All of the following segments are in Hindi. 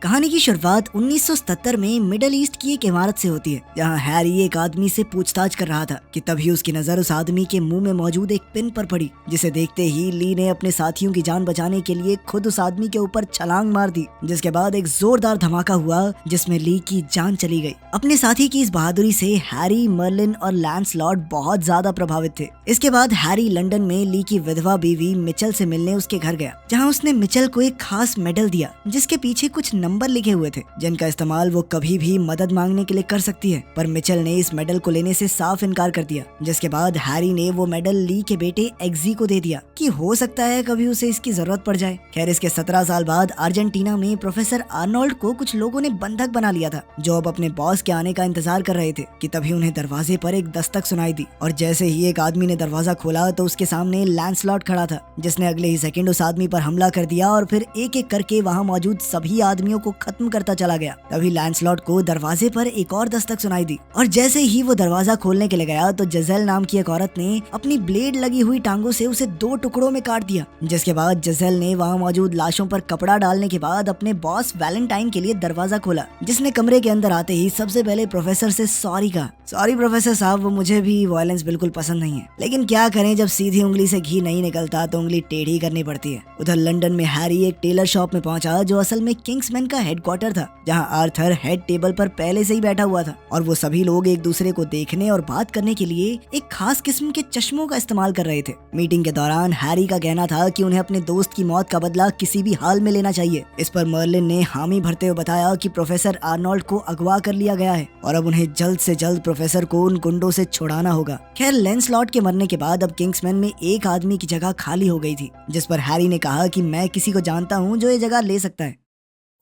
कहानी की शुरुआत 1977 में मिडल ईस्ट की एक इमारत से होती है, जहां हैरी एक आदमी से पूछताछ कर रहा था कि तभी उसकी नजर उस आदमी के मुंह में मौजूद एक पिन पर पड़ी, जिसे देखते ही ली ने अपने साथियों की जान बचाने के लिए खुद उस आदमी के ऊपर छलांग मार दी, जिसके बाद एक जोरदार धमाका हुआ जिसमें ली की जान चली गई। अपने साथी की इस बहादुरी से हैरी, मर्लिन और लैंसलॉट बहुत ज्यादा प्रभावित थे। इसके बाद हैरी लंदन में ली की विधवा बीवी मिचेल से मिलने उसके घर गया, जहाँ उसने मिचेल को एक खास मेडल दिया जिसके पीछे कुछ नंबर लिखे हुए थे, जिनका इस्तेमाल वो कभी भी मदद मांगने के लिए कर सकती है। पर मिचेल ने इस मेडल को लेने से साफ इनकार कर दिया, जिसके बाद हैरी ने वो मेडल ली के बेटे एग्जी को दे दिया कि हो सकता है कभी उसे इसकी जरूरत पड़ जाए। खैर, इसके 17 साल बाद अर्जेंटीना में प्रोफेसर आर्नोल्ड को कुछ लोगों ने बंधक बना लिया था, जो अब अपने बॉस के आने का इंतजार कर रहे थे कि तभी उन्हें दरवाजे पर एक दस्तक सुनाई दी, और जैसे ही एक आदमी ने दरवाजा खोला तो उसके सामने लैंसलॉट खड़ा था, जिसने अगले ही सेकंड उस आदमी पर हमला कर दिया और फिर एक एक करके वहाँ मौजूद सभी आदमियों को खत्म करता चला गया। तभी लैंसलॉट को दरवाजे पर एक और दस्तक सुनाई दी, और जैसे ही वो दरवाजा खोलने के लिए गया तो जजेल नाम की एक औरत ने अपनी ब्लेड लगी हुई टांगों से उसे 2 टुकड़ों में काट दिया। जिसके बाद जजेल ने वहाँ मौजूद लाशों पर कपड़ा डालने के बाद अपने बॉस वैलेंटाइन के लिए दरवाजा खोला, जिसने कमरे के अंदर आते ही सबसे पहले प्रोफेसर से सॉरी कहा। सॉरी प्रोफेसर साहब, वो मुझे भी वायलेंस बिल्कुल पसंद नहीं है, लेकिन क्या करें, जब सीधी उंगली से घी नहीं निकलता तो उंगली टेढ़ी करनी पड़ती है। उधर लंदन में हैरी एक टेलर शॉप में पहुंचा, जो असल में किंग्समैन का हेडक्वार्टर था, जहां आर्थर हेड टेबल पर पहले से ही बैठा हुआ था, और वो सभी लोग एक दूसरे को देखने और बात करने के लिए एक खास किस्म के चश्मों का इस्तेमाल कर रहे थे। मीटिंग के दौरान हैरी का कहना था कि उन्हें अपने दोस्त की मौत का बदला किसी भी हाल में लेना चाहिए। इस पर मर्लिन ने हामी भरते हुए बताया कि प्रोफेसर आर्नोल्ड को अगवा कर लिया गया है और अब उन्हें जल्द से जल्द प्रोफेसर को उन गुंडों से छुड़ाना होगा। खैर, लैंसलॉट के मरने के बाद अब किंग्समैन में एक आदमी की जगह खाली हो गई थी, जिस पर हैरी ने कहा कि मैं किसी को जानता हूँ जो ये जगह ले सकता है।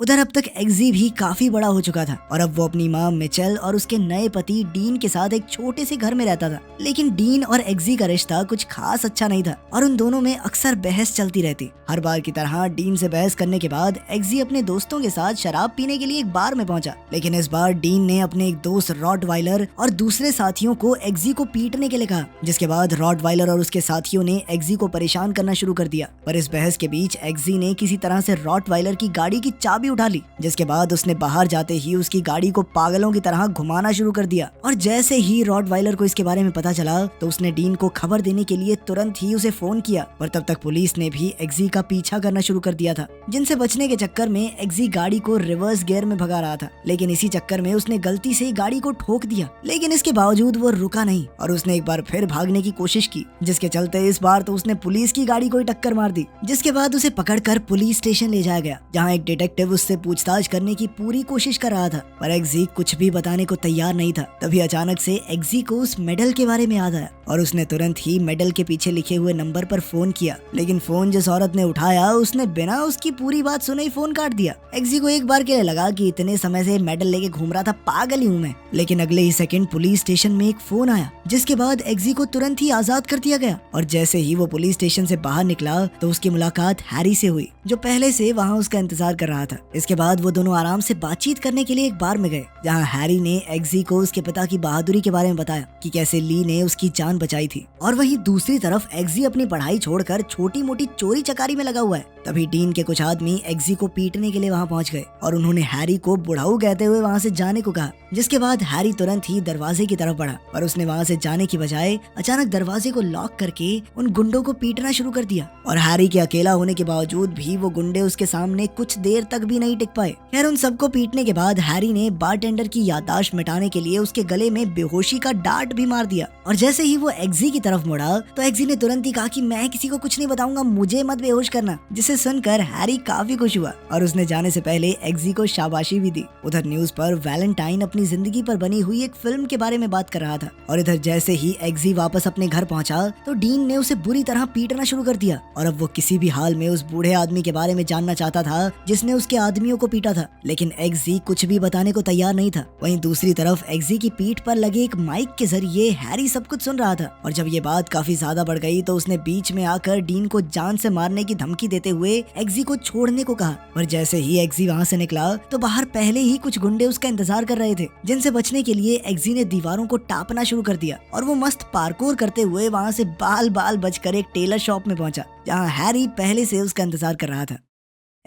उधर अब तक एग्जी भी काफी बड़ा हो चुका था और अब वो अपनी माँ मिचेल और उसके नए पति डीन के साथ एक छोटे से घर में रहता था। लेकिन डीन और एग्जी का रिश्ता कुछ खास अच्छा नहीं था और उन दोनों में अक्सर बहस चलती रहती। हर बार की तरह डीन से बहस करने के बाद एग्जी अपने दोस्तों के साथ शराब पीने के लिए एक बार में पहुंचा, लेकिन इस बार डीन ने अपने एक दोस्त रॉटवाइलर और दूसरे साथियों को एग्जी को पीटने के लिए कहा, जिसके बाद रॉटवाइलर और उसके साथियों ने एग्जी को परेशान करना शुरू कर दिया। पर इस बहस के बीच एग्जी ने किसी तरह से रॉटवाइलर की गाड़ी की चाबी उठा ली, जिसके बाद उसने बाहर जाते ही उसकी गाड़ी को पागलों की तरह घुमाना शुरू कर दिया। और जैसे ही रॉटवाइलर को इसके बारे में पता चला तो उसने डीन को खबर देने के लिए तुरंत ही उसे फोन किया, पर तब तक पुलिस ने भी एग्जी का पीछा करना शुरू कर दिया था, जिनसे बचने के चक्कर में एग्जी गाड़ी को रिवर्स गियर में भगा रहा था। लेकिन इसी चक्कर में उसने गलती से गाड़ी को ठोक दिया, लेकिन इसके बावजूद वो रुका नहीं और उसने एक बार फिर भागने की कोशिश की, जिसके चलते इस बार तो उसने पुलिस की गाड़ी को ही टक्कर मार दी। जिसके बाद उसे पकड़कर पुलिस स्टेशन ले जाया गया, जहाँ एक डिटेक्टिव उससे पूछताछ करने की पूरी कोशिश कर रहा था, पर एग्जी कुछ भी बताने को तैयार नहीं था। तभी अचानक से एग्जी को उस मेडल के बारे में याद आया और उसने तुरंत ही मेडल के पीछे लिखे हुए नंबर पर फोन किया, लेकिन फोन जिस औरत ने उठाया उसने बिना उसकी पूरी बात सुने ही फोन काट दिया। एग्जी को एक बार के लिए लगा कि इतने समय से मेडल लेके घूम रहा था, पागल ही हूँ मैं। लेकिन अगले ही सेकंड पुलिस स्टेशन में एक फोन आया, जिसके बाद एग्जी को तुरंत ही आजाद कर दिया गया। और जैसे ही वो पुलिस स्टेशन से बाहर निकला तो उसकी मुलाकात हैरी से हुई, जो पहले से वहाँ उसका इंतजार कर रहा था। इसके बाद वो दोनों आराम से बातचीत करने के लिए एक बार में गए, जहाँ हैरी ने एग्जी को उसके पिता की बहादुरी के बारे में बताया कि कैसे ली ने उसकी जान बचाई थी। और वहीं दूसरी तरफ एग्जी अपनी पढ़ाई छोड़कर छोटी मोटी चोरी चकारी में लगा हुआ है। तभी डीन के कुछ आदमी एग्जी को पीटने के लिए वहाँ पहुँच गए और उन्होंने हैरी को बुढ़ाऊ कहते हुए वहाँ से जाने को कहा। जिसके बाद हैरी तुरंत ही दरवाजे की तरफ बढ़ा, पर उसने वहाँ से जाने की बजाय अचानक दरवाजे को लॉक करके उन गुंडों को पीटना शुरू कर दिया। और हैरी के अकेला होने के बावजूद भी वो गुंडे उसके सामने कुछ देर तक भी नहीं टिक पाए। खैर, उन सबको पीटने के बाद हैरी ने बारटेंडर की याददाश्त मिटाने के लिए उसके गले में बेहोशी का डार्ट भी मार दिया। और जैसे ही वो एग्जी की तरफ मुड़ा तो एग्जी ने तुरंत ही कहा कि मैं किसी को कुछ नहीं बताऊंगा, मुझे मत बेहोश करना, जिसे सुनकर हैरी काफी खुश हुआ और उसने जाने से पहले एग्जी को शाबाशी भी दी। उधर न्यूज पर वैलेंटाइन अपनी जिंदगी पर बनी हुई एक फिल्म के बारे में बात कर रहा था, और इधर जैसे ही एग्जी वापस अपने घर पहुंचा तो डीन ने उसे बुरी तरह पीटना शुरू कर दिया। और अब वो किसी भी हाल में उस बूढ़े आदमी के बारे में जानना चाहता था जिसने उसके आदमियों को पीटा था, लेकिन एग्जी कुछ भी बताने को तैयार नहीं था। वहीं दूसरी तरफ एग्जी की पीठ पर लगे एक माइक के जरिए हैरी सब कुछ सुन रहा था, और जब ये बात काफी ज्यादा बढ़ गई तो उसने बीच में आकर डीन को जान से मारने की धमकी देते हुए एग्जी को छोड़ने को कहा। पर जैसे ही एग्जी वहाँ से निकला तो बाहर पहले ही कुछ गुंडे उसका इंतजार कर रहे थे, जिनसे बचने के लिए एग्जी ने दीवारों को टापना शुरू कर दिया और वो मस्त पार्कोर करते हुए वहाँ से बाल बाल बचकर एक टेलर शॉप में पहुंचा, जहाँ हैरी पहले से उसका इंतजार कर रहा था।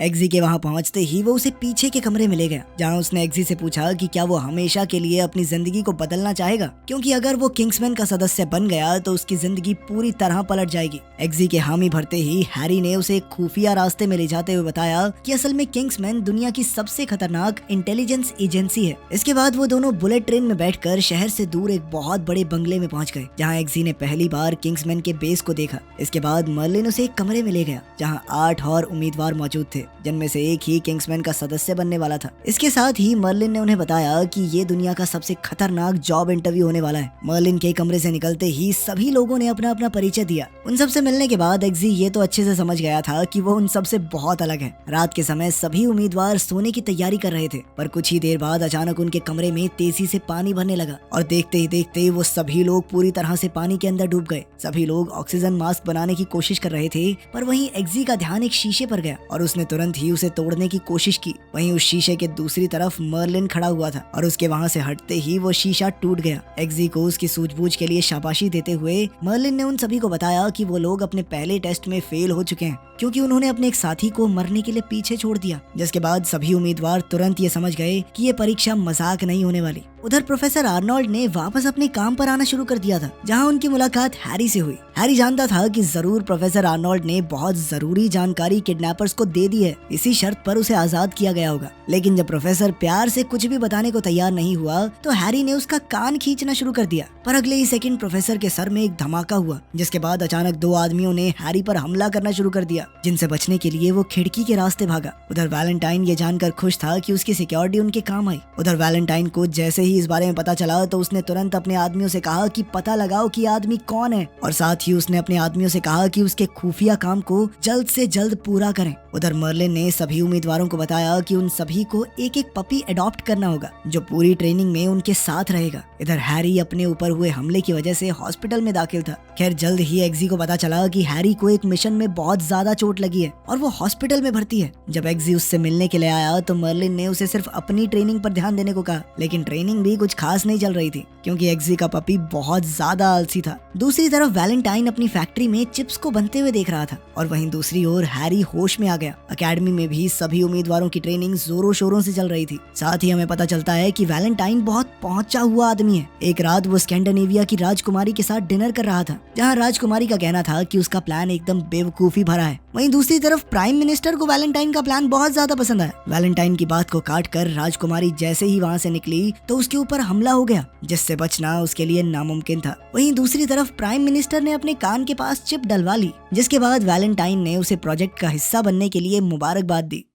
एग्जी के वहाँ पहुँचते ही वो उसे पीछे के कमरे में ले गया, जहाँ उसने एग्जी से पूछा कि क्या वो हमेशा के लिए अपनी जिंदगी को बदलना चाहेगा, क्योंकि अगर वो किंग्समैन का सदस्य बन गया तो उसकी जिंदगी पूरी तरह पलट जाएगी। एग्जी के हामी भरते ही हैरी ने उसे एक खुफिया रास्ते में ले जाते हुए बताया कि असल में किंग्समैन दुनिया की सबसे खतरनाक इंटेलिजेंस एजेंसी है। इसके बाद वो दोनों बुलेट ट्रेन में बैठकर शहर से दूर एक बहुत बड़े बंगले में पहुंच गए, जहां एग्जी ने पहली बार किंग्समैन के बेस को देखा। इसके बाद मर्लिन उसे एक कमरे में ले गया, जहां 8 और उम्मीदवार मौजूद थे, जिनमें से एक ही किंग्समैन का सदस्य बनने वाला था। इसके साथ ही मर्लिन ने उन्हें बताया कि ये दुनिया का सबसे खतरनाक जॉब इंटरव्यू होने वाला है। मर्लिन के कमरे से निकलते ही सभी लोगों ने अपना अपना परिचय दिया। उन सबसे मिलने के बाद एग्जी ये तो अच्छे से समझ गया था कि वो उन सबसे बहुत अलग है। रात के समय सभी उम्मीदवार सोने की तैयारी कर रहे थे, पर कुछ ही देर बाद अचानक उनके कमरे में तेजी से पानी भरने लगा और देखते ही देखते वो सभी लोग पूरी तरह से पानी के अंदर डूब गए। सभी लोग ऑक्सीजन मास्क बनाने की कोशिश कर रहे थे, पर वहीं एग्जी का ध्यान एक शीशे पर गया और उसने तुरंत ही उसे तोड़ने की कोशिश की। वहीं उस शीशे के दूसरी तरफ मर्लिन खड़ा हुआ था और उसके वहां से हटते ही वो शीशा टूट गया। एग्जी को उसकी सूझबूझ के लिए शाबाशी देते हुए मर्लिन ने उन सभी को बताया कि वो लोग अपने पहले टेस्ट में फेल हो चुके हैं, क्योंकि उन्होंने अपने एक साथी को मरने के लिए पीछे छोड़ दिया। जिसके बाद सभी उम्मीदवार तुरंत ये समझ गए कि ये परीक्षा मजाक नहीं होने वाली। उधर प्रोफेसर आर्नोल्ड ने वापस अपने काम पर आना शुरू कर दिया था, जहां उनकी मुलाकात हैरी से हुई। हैरी जानता था कि जरूर प्रोफेसर आर्नोल्ड ने बहुत जरूरी जानकारी किडनैपर्स को दे दी है, इसी शर्त पर उसे आजाद किया गया होगा। लेकिन जब प्रोफेसर प्यार से कुछ भी बताने को तैयार नहीं हुआ तो हैरी ने उसका कान खींचना शुरू कर दिया। पर अगले ही सेकंड प्रोफेसर के सर में एक धमाका हुआ, जिसके बाद अचानक 2 आदमियों ने हैरी पर हमला करना शुरू कर दिया, जिनसे बचने के लिए वो खिड़की के रास्ते भागा। उधर वैलेंटाइन ये जानकर खुश था कि उसकी सिक्योरिटी उनके काम आई। उधर वैलेंटाइन को जैसे ही इस बारे में पता चला तो उसने तुरंत अपने आदमियों से कहा कि पता लगाओ कि आदमी कौन है, और साथ ही उसने अपने आदमियों से कहा कि उसके खुफिया काम को जल्द से जल्द पूरा करें। उधर मर्लिन ने सभी उम्मीदवारों को बताया कि उन सभी को एक एक पपी अडॉप्ट करना होगा, जो पूरी ट्रेनिंग में उनके साथ रहेगा। इधर हैरी अपने ऊपर हुए हमले की वजह से हॉस्पिटल में दाखिल था। खैर जल्द ही एग्जी को पता चला कि हैरी को एक मिशन में बहुत ज्यादा चोट लगी है और वो हॉस्पिटल में भर्ती है। जब एग्जी उससे मिलने के लिए आया तो मर्लिन ने उसे सिर्फ अपनी ट्रेनिंग पर ध्यान देने को कहा, लेकिन ट्रेनिंग भी कुछ खास नहीं चल रही थी, क्योंकि एग्जी का पपी बहुत ज्यादा आलसी था। दूसरी तरफ वैलेंटाइन अपनी फैक्ट्री में चिप्स को बनते हुए देख रहा था और वहीं दूसरी ओर हैरी होश में आ गया। अकेडमी में भी सभी उम्मीदवारों की ट्रेनिंग जोरों शोरों से चल रही थी। साथ ही हमें पता चलता है कि वैलेंटाइन बहुत पहुंचा हुआ आदमी है। एक रात वो स्कैंडिनेविया की राजकुमारी के साथ डिनर कर रहा था, जहां राजकुमारी का कहना था कि उसका प्लान एकदम बेवकूफी भरा है। वहीं दूसरी तरफ प्राइम मिनिस्टर को वैलेंटाइन का प्लान बहुत ज्यादा पसंद आया। वैलेंटाइन की बात को काट कर राजकुमारी जैसे ही वहां से निकली तो उसके ऊपर हमला हो गया, जिससे बचना उसके लिए नामुमकिन था। वहीं दूसरी तरफ प्राइम मिनिस्टर ने अपने कान के पास चिप डलवा ली, जिसके बाद वैलेंटाइन ने उसे प्रोजेक्ट का हिस्सा बनने के लिए मुबारकबाद दी।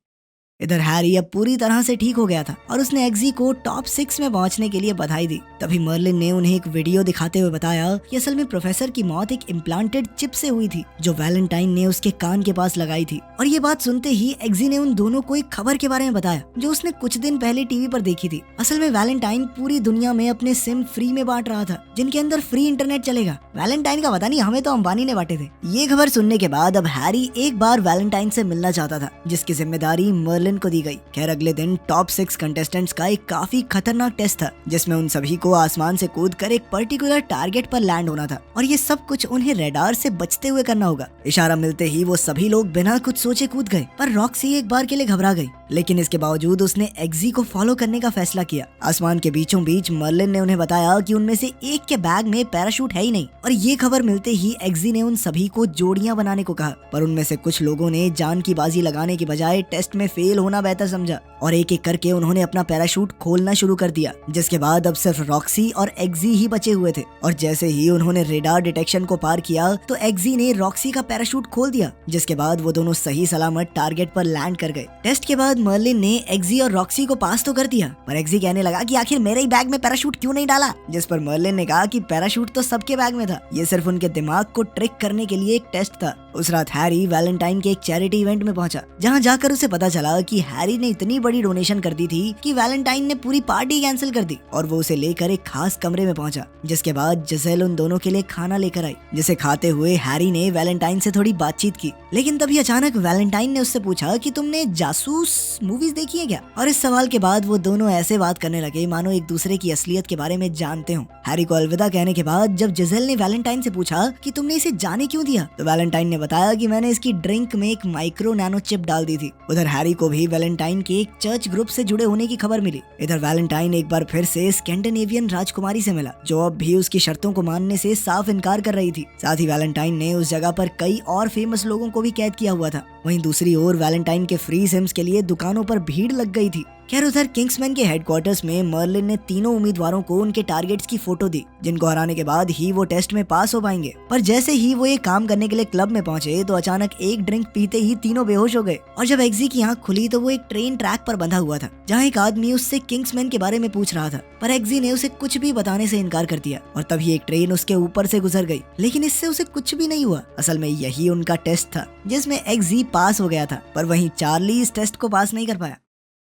इधर हैरी अब पूरी तरह से ठीक हो गया था और उसने एग्जी को टॉप 6 में पहुंचने के लिए बधाई दी। तभी मर्लिन ने उन्हें एक वीडियो दिखाते हुए बताया कि असल में प्रोफेसर की मौत एक इम्प्लांटेड चिप से हुई थी, जो वैलेंटाइन ने उसके कान के पास लगाई थी। और ये बात सुनते ही एग्जी ने उन दोनों को एक खबर के बारे में बताया, जो उसने कुछ दिन पहले टीवी पर देखी थी। असल में वैलेंटाइन पूरी दुनिया में अपने सिम फ्री में बांट रहा था, जिनके अंदर फ्री इंटरनेट चलेगा। वैलेंटाइन का पता नहीं, हमें तो अंबानी ने बांटे थे। ये खबर सुनने के बाद अब हैरी एक बार वैलेंटाइन से मिलना चाहता था, जिसकी जिम्मेदारी मर्लिन को दी गई। खैर अगले दिन टॉप 6 कंटेस्टेंट्स का एक काफी खतरनाक टेस्ट था, जिसमें उन सभी को आसमान से कूदकर एक पर्टिकुलर टारगेट पर लैंड होना था, और ये सब कुछ उन्हें रडार से बचते हुए करना होगा। इशारा मिलते ही वो सभी लोग बिना कुछ सोचे कूद गए, पर रॉक्सी एक बार के लिए घबरा गई, लेकिन इसके बावजूद उसने एग्जी को फॉलो करने का फैसला किया। आसमान के बीचों बीच मर्लिन ने उन्हें बताया कि उनमें से एक के बैग में पैराशूट है ही नहीं, और ये खबर मिलते ही एग्जी ने उन सभी को जोड़ियां बनाने को कहा। पर उनमें से कुछ लोगों ने जान की बाजी लगाने की बजाय टेस्ट में फेल होना बेहतर समझा, और एक एक करके उन्होंने अपना पैराशूट खोलना शुरू कर दिया, जिसके बाद अब सिर्फ रॉक्सी और एग्जी ही बचे हुए थे। और जैसे ही उन्होंने रेडार डिटेक्शन को पार किया तो एग्जी ने रॉक्सी का पैराशूट खोल दिया, जिसके बाद वो दोनों सही सलामत टारगेट पर लैंड कर गए। टेस्ट के बाद मर्लिन ने एग्जी और रॉक्सी को पास तो कर दिया, पर एग्जी कहने लगा कि आखिर मेरे ही बैग में पैराशूट क्यों नहीं डाला, जिस पर मर्लिन ने कहा कि पैराशूट तो सबके बैग में था, ये सिर्फ उनके दिमाग को ट्रिक करने के लिए एक टेस्ट था। उस रात हैरी वैलेंटाइन के एक चैरिटी इवेंट में पहुंचा, जहां जाकर उसे पता चला कि हैरी ने इतनी बड़ी डोनेशन कर दी थी कि वैलेंटाइन ने पूरी पार्टी कैंसिल कर दी, और वो उसे लेकर एक खास कमरे में पहुंचा, जिसके बाद जिसेल उन दोनों के लिए खाना लेकर आई, जिसे खाते हुए हैरी ने वैलेंटाइन से थोड़ी बातचीत की। लेकिन तभी अचानक वैलेंटाइन ने उससे पूछा कि तुमने जासूस मूवीज देखी है क्या? और इस सवाल के बाद वो दोनों ऐसे बात करने लगे मानो एक दूसरे की असलियत के बारे में जानते हो। हैरी को अलविदा कहने के बाद जब जिजेल ने वैलेंटाइन से पूछा कि तुमने इसे जाने क्यों दिया, तो वैलेंटाइन ने बताया कि मैंने इसकी ड्रिंक में एक माइक्रो नैनो चिप डाल दी थी। उधर हैरी को भी वैलेंटाइन के एक चर्च ग्रुप से जुड़े होने की खबर मिली। इधर वैलेंटाइन एक बार फिर से स्कैंडिनेवियन राजकुमारी से मिला जो अब भी उसकी शर्तों को मानने से साफ इनकार कर रही थी। साथ ही वैलेंटाइन ने उस जगह पर कई और फेमस लोगों को भी कैद किया हुआ था। वहीं दूसरी ओर वैलेंटाइन के फ्री सिम्स के लिए दुकानों पर भीड़ लग गई थी। खैर उधर किंग्समैन के हेडक्वार्टर्स में मर्लिन ने तीनों उम्मीदवारों को उनके टारगेट्स की फोटो दी जिनको हराने के बाद ही वो टेस्ट में पास हो पाएंगे। पर जैसे ही वो ये काम करने के लिए क्लब में पहुंचे तो अचानक एक ड्रिंक पीते ही तीनों बेहोश हो गए। और जब एग्जी की आंख खुली तो वो एक ट्रेन ट्रैक पर बंधा हुआ था जहाँ एक आदमी उससे किंग्समैन के बारे में पूछ रहा था, पर एग्जी ने उसे कुछ भी बताने से इनकार कर दिया और तभी एक ट्रेन उसके ऊपर से गुजर गई। लेकिन इससे उसे कुछ भी नहीं हुआ। असल में यही उनका टेस्ट था जिसमें एग्जी पास हो गया था, पर वहीं चार्ली इस टेस्ट को पास नहीं कर पाया।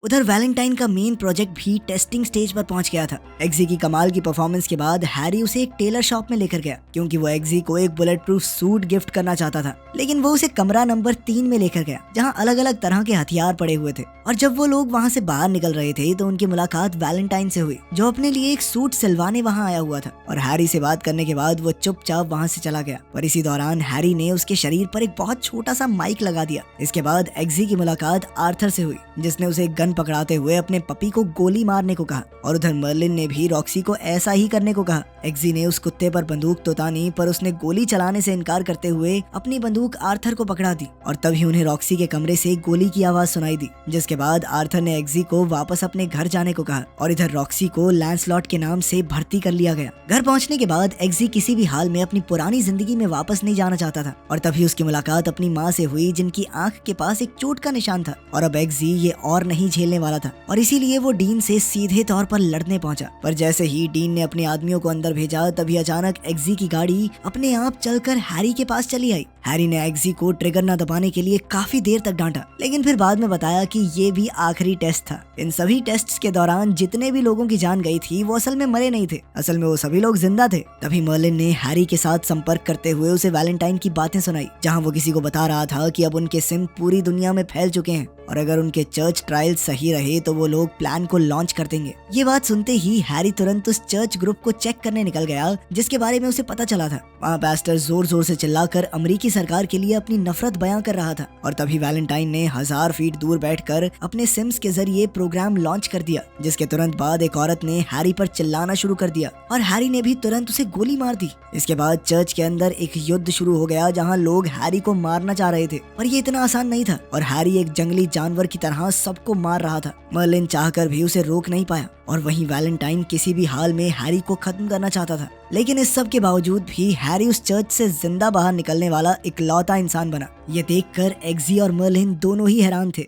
उधर वैलेंटाइन का मेन प्रोजेक्ट भी टेस्टिंग स्टेज पर पहुंच गया था। एग्जी की कमाल की परफॉर्मेंस के बाद हैरी उसे एक टेलर शॉप में लेकर गया क्योंकि वो एग्जी को एक बुलेट प्रूफ सूट गिफ्ट करना चाहता था। लेकिन वो उसे कमरा नंबर 3 में लेकर गया जहां अलग अलग तरह के हथियार पड़े हुए थे। और जब वो लोग वहां से बाहर निकल रहे थे तो उनकी मुलाकात वैलेंटाइन से हुई जो अपने लिए एक सूट सिलवाने वहां आया हुआ था। और हैरी से बात करने के बाद वो चुपचाप वहां से चला गया। पर इसी दौरान हैरी ने उसके शरीर पर एक बहुत छोटा सा माइक लगा दिया। इसके बाद एग्जी की मुलाकात आर्थर से हुई जिसने उसे एक गन पकड़ाते हुए अपने पपी को गोली मारने को कहा। और उधर मर्लिन ने भी रॉक्सी को ऐसा ही करने को कहा। एग्जी ने उस कुत्ते पर बंदूक तो तानी पर उसने गोली चलाने से इनकार करते हुए अपनी बंदूक आर्थर को पकड़ा दी और तभी उन्हें रॉक्सी के कमरे से गोली की आवाज सुनाई दी। जिसके बाद आर्थर ने एग्जी को वापस अपने घर जाने को कहा और इधर रॉक्सी को लैंसलॉट के नाम से भर्ती कर लिया गया। घर पहुंचने के बाद एग्जी किसी भी हाल में अपनी पुरानी जिंदगी में वापस नहीं जाना चाहता था और तभी उसकी मुलाकात अपनी माँ से हुई जिनकी आंख के पास एक चोट का निशान था और अब एग्जी ये और नहीं झेलने वाला था और इसीलिए वो डीन से सीधे तौर पर लड़ने पहुंचा। पर जैसे ही डीन ने अपने आदमियों को अंदर भेजा तभी अचानक एग्जी की गाड़ी अपने आप चलकर हैरी के पास चली आई। हैरी ने एग्जी को ट्रिगर न दबाने के लिए काफी देर तक डांटा लेकिन फिर बाद में बताया कि ये भी आखिरी टेस्ट था। इन सभी टेस्ट्स के दौरान जितने भी लोगों की जान गई थी वो असल में मरे नहीं थे, असल में वो सभी लोग जिंदा थे। तभी मर्लिन ने हैरी के साथ संपर्क करते हुए उसे वैलेंटाइन की बातें सुनाई जहां वो किसी को बता रहा था कि अब उनके सिम पूरी दुनिया में फैल चुके हैं और अगर उनके चर्च ट्रायल सही रहे तो वो लोग प्लान को लॉन्च कर देंगे। ये बात सुनते ही हैरी तुरंत उस चर्च ग्रुप को चेक करने निकल गया जिसके बारे में उसे पता चला था। वहाँ पास्टर जोर जोर से चिल्लाकर अमेरिकी सरकार के लिए अपनी नफरत बयां कर रहा था और तभी वैलेंटाइन ने 1000 फीट दूर बैठकर अपने सिम्स के जरिए प्रोग्राम लॉन्च कर दिया जिसके तुरंत बाद एक औरत ने हैरी पर चिल्लाना शुरू कर दिया और हैरी ने भी तुरंत उसे गोली मार दी। इसके बाद चर्च के अंदर एक युद्ध शुरू हो गया जहाँ लोग हैरी को मारना चाह रहे थे पर ये इतना आसान नहीं था और हैरी एक जंगली जानवर की तरह सबको मार रहा था। मर्लिन चाहकर भी उसे रोक नहीं पाया और वहीं वैलेंटाइन किसी भी हाल में हैरी को खत्म करना चाहता था। लेकिन इस सब के बावजूद भी हैरी उस चर्च से जिंदा बाहर निकलने वाला इकलौता इंसान बना। ये देखकर एग्जी और मर्लिन दोनों ही हैरान थे।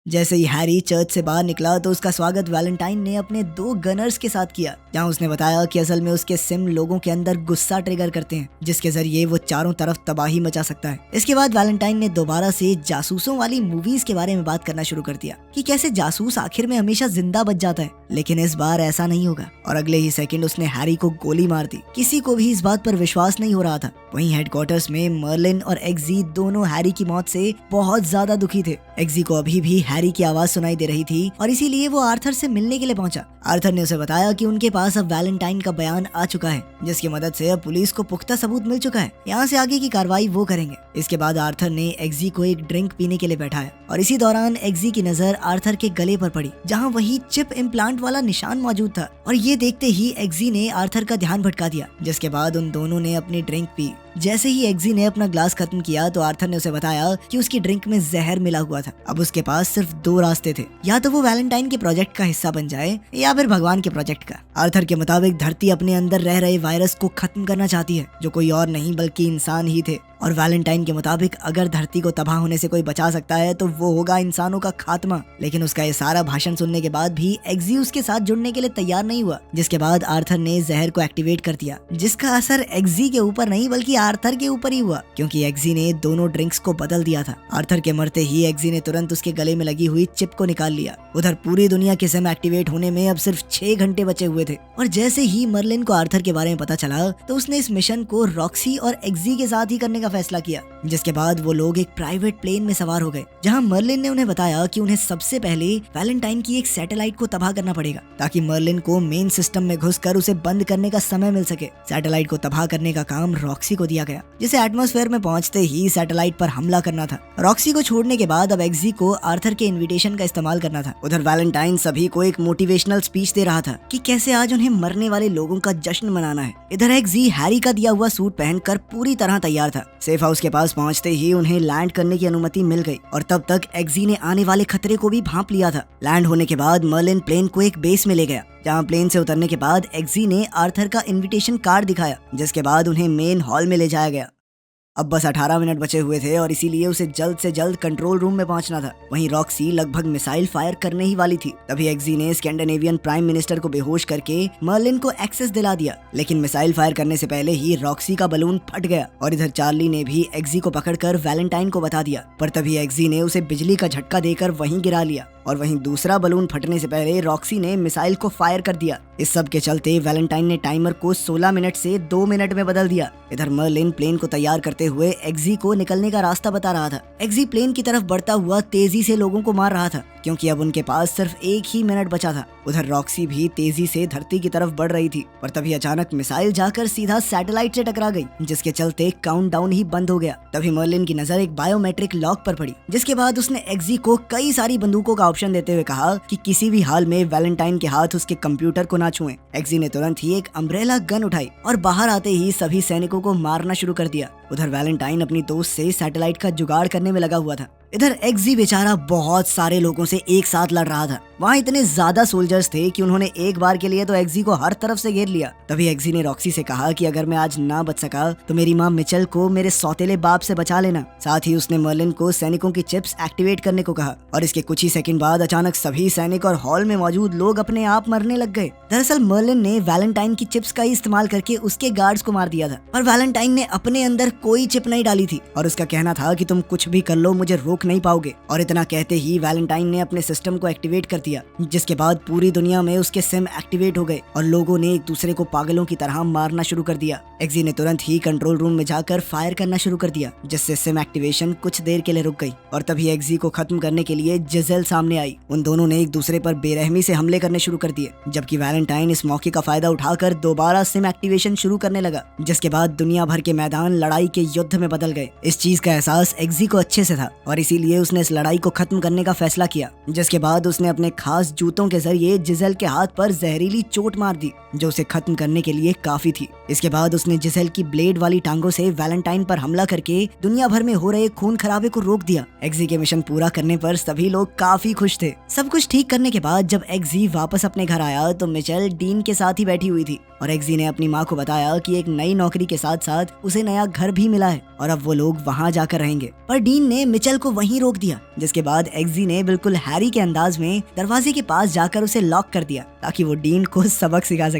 जैसे ही हैरी चर्च से बाहर निकला तो उसका स्वागत वैलेंटाइन ने अपने 2 गनर्स के साथ किया जहां उसने बताया कि असल में उसके सिम लोगों के अंदर गुस्सा ट्रिगर करते हैं जिसके जरिए वो चारों तरफ तबाही मचा सकता है। इसके बाद वैलेंटाइन ने दोबारा से जासूसों वाली मूवीज के बारे में बात करना शुरू कर दिया कि कैसे जासूस आखिर में हमेशा जिंदा बच जाता है, लेकिन इस बार ऐसा नहीं होगा और अगले ही सेकंड उसने हैरी को गोली मार दी। किसी को भी इस बात पर विश्वास नहीं हो रहा था। वहीं हेडक्वार्टर्स में मर्लिन और एग्जी दोनों हैरी की मौत से बहुत ज्यादा दुखी थे। एग्जी को अभी भी हैरी की आवाज सुनाई दे रही थी और इसीलिए वो आर्थर से मिलने के लिए पहुंचा। आर्थर ने उसे बताया कि उनके पास अब वैलेंटाइन का बयान आ चुका है जिसकी मदद से अब पुलिस को पुख्ता सबूत मिल चुका है। यहाँ से आगे की कार्रवाई वो करेंगे। इसके बाद आर्थर ने एग्जी को एक ड्रिंक पीने के लिए बैठाया और इसी दौरान एग्जी की नजर आर्थर के गले पर पड़ी जहाँ वही चिप इम्प्लांट वाला निशान मौजूद था और ये देखते ही एग्जी ने आर्थर का ध्यान भटका दिया। जिसके बाद उन दोनों ने अपनी ड्रिंक पी। जैसे ही एग्जी ने अपना ग्लास खत्म किया तो आर्थर ने उसे बताया कि उसकी ड्रिंक में जहर मिला हुआ था। अब उसके पास सिर्फ 2 रास्ते थे, या तो वो वैलेंटाइन के प्रोजेक्ट का हिस्सा बन जाए या फिर भगवान के प्रोजेक्ट का। आर्थर के मुताबिक धरती अपने अंदर रह रहे वायरस को खत्म करना चाहती है जो कोई और नहीं बल्कि इंसान ही थे और वैलेंटाइन के मुताबिक अगर धरती को तबाह होने से कोई बचा सकता है तो वो होगा इंसानों का खात्मा। लेकिन उसका ये सारा भाषण सुनने के बाद भी एग्जी उसके साथ जुड़ने के लिए तैयार नहीं हुआ। जिसके बाद आर्थर ने जहर को एक्टिवेट कर दिया जिसका असर एग्जी के ऊपर नहीं बल्कि आर्थर के ऊपर ही हुआ क्योंकि एग्जी ने दोनों ड्रिंक्स को बदल दिया था। आर्थर के मरते ही एग्जी ने तुरंत उसके गले में लगी हुई चिप को निकाल लिया। उधर पूरी दुनिया के सिम एक्टिवेट होने में अब सिर्फ 6 घंटे बचे हुए थे और जैसे ही मर्लिन को आर्थर के बारे में पता चला तो उसने इस मिशन को रॉक्सी और एग्जी के साथ ही करने का का फैसला किया, जिसके बाद वो लोग एक प्राइवेट प्लेन में सवार हो गए, जहां मर्लिन ने उन्हें बताया कि उन्हें सबसे पहले वैलेंटाइन की एक सैटेलाइट को तबाह करना पड़ेगा ताकि मर्लिन को मेन सिस्टम में घुसकर उसे बंद करने का समय मिल सके। सैटेलाइट को तबाह करने का काम रॉक्सी को दिया गया, जिसे एटमॉस्फेयर में पहुंचते ही सैटेलाइट पर हमला करना था। रॉक्सी को छोड़ने के बाद अब एक्जी को आर्थर के इन्विटेशन का इस्तेमाल करना था। उधर वैलेंटाइन सभी को एक मोटिवेशनल स्पीच दे रहा था कि कैसे आज उन्हें मरने वाले लोगों का जश्न मनाना है। इधर एक्जी हैरी का दिया हुआ सूट पहनकर पूरी तरह तैयार था। सेफ हाउस के पास पहुंचते ही उन्हें लैंड करने की अनुमति मिल गई और तब तक एक्जी ने आने वाले खतरे को भी भांप लिया था। लैंड होने के बाद मर्लिन प्लेन को एक बेस में ले गया, जहां प्लेन से उतरने के बाद एक्जी ने आर्थर का इनविटेशन कार्ड दिखाया, जिसके बाद उन्हें मेन हॉल में ले जाया गया। अब बस 18 मिनट बचे हुए थे और इसीलिए उसे जल्द से जल्द कंट्रोल रूम में पहुंचना था। वहीं रॉक्सी लगभग मिसाइल फायर करने ही वाली थी, तभी एक्जी ने स्कैंडिनेवियन प्राइम मिनिस्टर को बेहोश करके मर्लिन को एक्सेस दिला दिया। लेकिन मिसाइल फायर करने से पहले ही रॉक्सी का बलून फट गया और इधर चार्ली ने भी एक्जी को पकड़कर वैलेंटाइन को बता दिया, पर तभी एक्जी ने उसे बिजली का झटका देकर वहीं गिरा लिया और वहीं दूसरा बलून फटने से पहले रॉक्सी ने मिसाइल को फायर कर दिया। इस सब के चलते वैलेंटाइन ने टाइमर को 16 मिनट से 2 मिनट में बदल दिया। इधर मर्लिन प्लेन को तैयार करते हुए एक्जी को निकलने का रास्ता बता रहा था। एक्जी प्लेन की तरफ बढ़ता हुआ तेजी से लोगों को मार रहा था, क्योंकि अब उनके पास सिर्फ 1 ही मिनट बचा था। उधर रॉक्सी भी तेजी से धरती की तरफ बढ़ रही थी, पर तभी अचानक मिसाइल जाकर सीधा सैटेलाइट से टकरा गई, जिसके चलते काउंटडाउन ही बंद हो गया। तभी मर्लिन की नजर एक बायोमेट्रिक लॉक पर पड़ी, जिसके बाद उसने एक्जी को कई सारी बंदूकों का ऑप्शन देते हुए कहा कि किसी भी हाल में वैलेंटाइन के हाथ उसके कंप्यूटर को ना छुएं। एक्जी ने तुरंत ही एक अम्ब्रेला गन उठाई और बाहर आते ही सभी सैनिकों को मारना शुरू कर दिया। उधर वैलेंटाइन अपनी दोस्त से सैटेलाइट का जुगाड़ करने में लगा हुआ था। इधर एक्जी बेचारा बहुत सारे लोगों से एक साथ लड़ रहा था। वहाँ इतने ज्यादा सोल्जर्स थे कि उन्होंने एक बार के लिए तो एक्जी को हर तरफ से घेर लिया। तभी एक्जी ने रॉक्सी से कहा कि अगर मैं आज ना बच सका तो मेरी माँ मिचेल को मेरे सौतेले बाप से बचा लेना। साथ ही उसने मर्लिन को सैनिकों की चिप्स एक्टिवेट करने को कहा और इसके कुछ ही सेकंड बाद अचानक सभी सैनिक और हॉल में मौजूद लोग अपने आप मरने लग गए। दरअसल मर्लिन ने वैलेंटाइन की चिप्स का इस्तेमाल करके उसके गार्ड्स को मार दिया था, पर वैलेंटाइन ने अपने अंदर कोई चिप नहीं डाली थी और उसका कहना था कि तुम कुछ भी कर लो, मुझे रोक नहीं पाओगे। और इतना कहते ही वैलेंटाइन ने अपने सिस्टम को एक्टिवेट कर दिया, जिसके बाद पूरी दुनिया में उसके सिम एक्टिवेट हो गए और लोगों ने एक दूसरे को पागलों की तरह मारना शुरू कर दिया। एक्जी ने तुरंत ही कंट्रोल रूम में जाकर फायर करना शुरू कर दिया, जिससे सिम एक्टिवेशन कुछ देर के लिए रुक गई और तभी एक्जी को खत्म करने के लिए जिजेल सामने आई। उन दोनों ने एक दूसरे पर बेरहमी से हमले करने शुरू कर दिए, जबकि वैलेंटाइन इस मौके का फायदा उठाकर दोबारा सिम एक्टिवेशन शुरू करने लगा, जिसके बाद दुनिया भर के मैदान लड़ाई के युद्ध में बदल गए। इस चीज का एहसास एक्जी को अच्छे से था और इसीलिए उसने इस लड़ाई को खत्म करने का फैसला किया, जिसके बाद उसने अपने खास जूतों के जरिए जिजेल के हाथ पर जहरीली चोट मार दी, जो उसे खत्म करने के लिए काफी थी। इसके बाद उसने जिजेल की ब्लेड वाली टांगों से वैलेंटाइन पर हमला करके दुनिया भर में हो रहे खून खराबे को रोक दिया। एक्जी के मिशन पूरा करने पर सभी लोग काफी खुश थे। सब कुछ ठीक करने के बाद जब एक्जी वापस अपने घर आया तो मिचेल डीन के साथ ही बैठी हुई थी और एक्जी ने अपनी माँ को बताया कि एक नई नौकरी के साथ साथ उसे नया घर भी मिला है और अब वो लोग वहाँ जाकर रहेंगे। पर डीन ने मिचेल को वहीं रोक दिया, जिसके बाद एक्जी ने बिल्कुल हैरी के अंदाज में दरवाजे के पास जाकर उसे लॉक कर दिया ताकि वो डीन को सबक सिखा सके।